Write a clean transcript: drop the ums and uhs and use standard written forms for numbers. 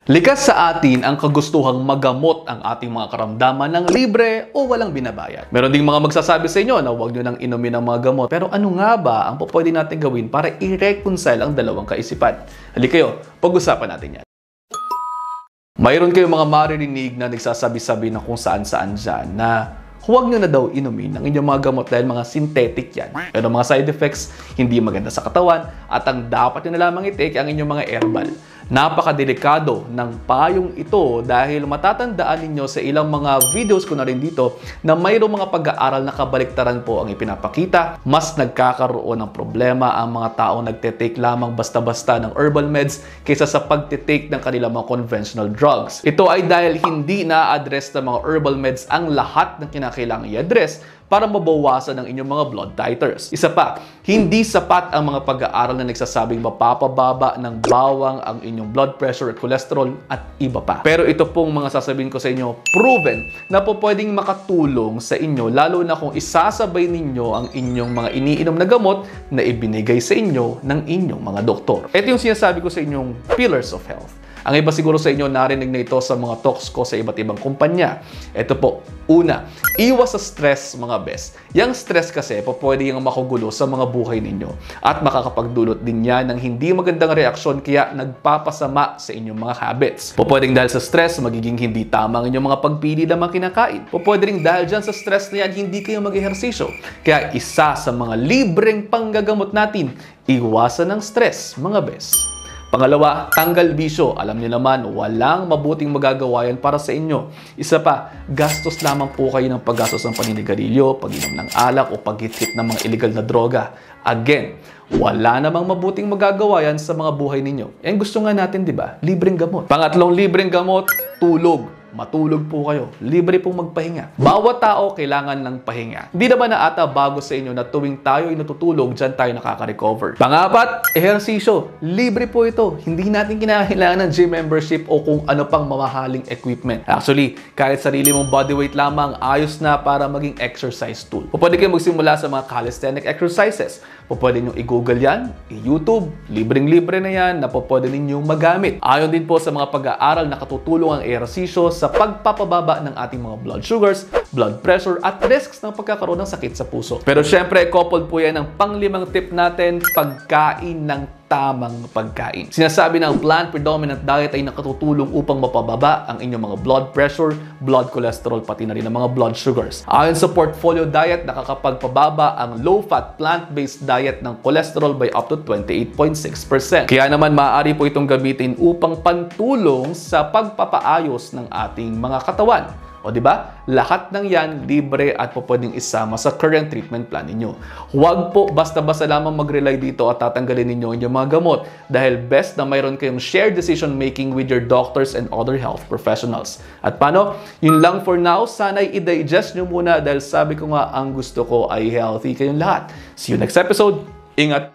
Likas sa atin ang kagustuhang magamot ang ating mga karamdaman ng libre o walang binabayad. Meron ding mga magsasabi sa inyo na huwag nyo nang inumin ang mga gamot. Pero ano nga ba ang pwede natin gawin para i-reconcile ang dalawang kaisipan? Halika kayo, pag-usapan natin yan. Mayroon kayong mga maririnig na nagsasabi-sabi na kung saan-saan dyan na huwag nyo na daw inumin ang inyong mga gamot dahil mga synthetic yan. Pero mga side effects, hindi maganda sa katawan at ang dapat nyo na lamang i-take ang inyong mga herbal. Napakadelikado ng payong ito dahil matatandaan ninyo sa ilang mga videos ko na rin dito na mayroong mga pag-aaral na kabaliktaran po ang ipinapakita. Mas nagkakaroon ng problema ang mga taong nagtitake lamang basta-basta ng herbal meds kaysa sa pagtitake ng kanilang mga conventional drugs. Ito ay dahil hindi na-address ng mga herbal meds ang lahat ng kinakailangan i-address para mabawasan ang inyong mga blood titers. Isa pa, hindi sapat ang mga pag-aaral na nagsasabing mapapababa ng bawang ang inyong blood pressure at cholesterol at iba pa. Pero ito pong mga sasabihin ko sa inyo, proven na po pwedeng makatulong sa inyo lalo na kung isasabay ninyo ang inyong mga iniinom na gamot na ibinigay sa inyo ng inyong mga doktor. Ito yung sinasabi ko sa inyong pillars of health. Ang iba siguro sa inyo narinig na ito sa mga talks ko sa iba't ibang kumpanya. Ito po, una, iwas sa stress mga best. Yang stress kasi pwede yung makugulo sa mga buhay ninyo at makakapagdulot din yan ng hindi magandang reaksyon kaya nagpapasama sa inyong mga habits. Pwedeng dahil sa stress, magiging hindi tama ang inyong mga pagpili ng mga kinakain. Pwede rin dahil dyan sa stress na yan, hindi kayo mag-ehersisyo. Kaya isa sa mga libreng panggagamot natin, iwasan ng stress mga best. Pangalawa, tanggal bisyo. Alam niyo naman, walang mabuting magagawa yan para sa inyo. Isa pa, gastos lamang po kayo ng paggastos ng paninigarilyo, pag-inom ng alak o pag-hit ng mga illegal na droga. Again, wala namang mabuting magagawa yan sa mga buhay ninyo. Yan gusto nga natin, di ba? Libreng gamot. Pangatlong libreng gamot, tulog. Matulog po kayo. Libre pong magpahinga. Bawat tao kailangan ng pahinga. Hindi naman na ata bago sa inyo na tuwing tayo ay natutulog, dyan tayo nakaka-recover. Pangapat, ehersisyo. Libre po ito. Hindi natin kinakailangan ng gym membership o kung ano pang mamahaling equipment. Actually, kahit sarili mong bodyweight lamang, ayos na para maging exercise tool. Pwede kayo magsimula sa mga calisthenic exercises. Pwede nyo i-google yan, i-YouTube, libreng-libre na yan na pwede ninyong magamit. Ayon din po sa mga pag-aaral na katutulong ang ehersisyo sa pagpapababa ng ating mga blood sugars, blood pressure at risks ng pagkakaroon ng sakit sa puso. Pero syempre, coupled po yan ng panglimang tip natin, pagkain ng tamang pagkain. Sinasabi ng plant predominant diet ay nakatutulong upang mapababa ang inyong mga blood pressure, blood cholesterol, pati na rin ang mga blood sugars. Ayon sa portfolio diet, nakakapagpababa ang low-fat plant-based diet ng cholesterol by up to 28.6%. Kaya naman maaari po itong gamitin upang pantulong sa pagpapaayos ng ating mga katawan. O di ba? Lahat ng yan libre at pwedeng isama sa current treatment plan ninyo. Huwag po basta-basta lamang mag-rely dito at tatanggalin ninyo inyong mga gamot dahil best na mayroon kayong shared decision making with your doctors and other health professionals. At paano? Yun lang for now. Sana'y i-digest nyo muna dahil sabi ko nga ang gusto ko ay healthy kayong lahat. See you next episode. Ingat!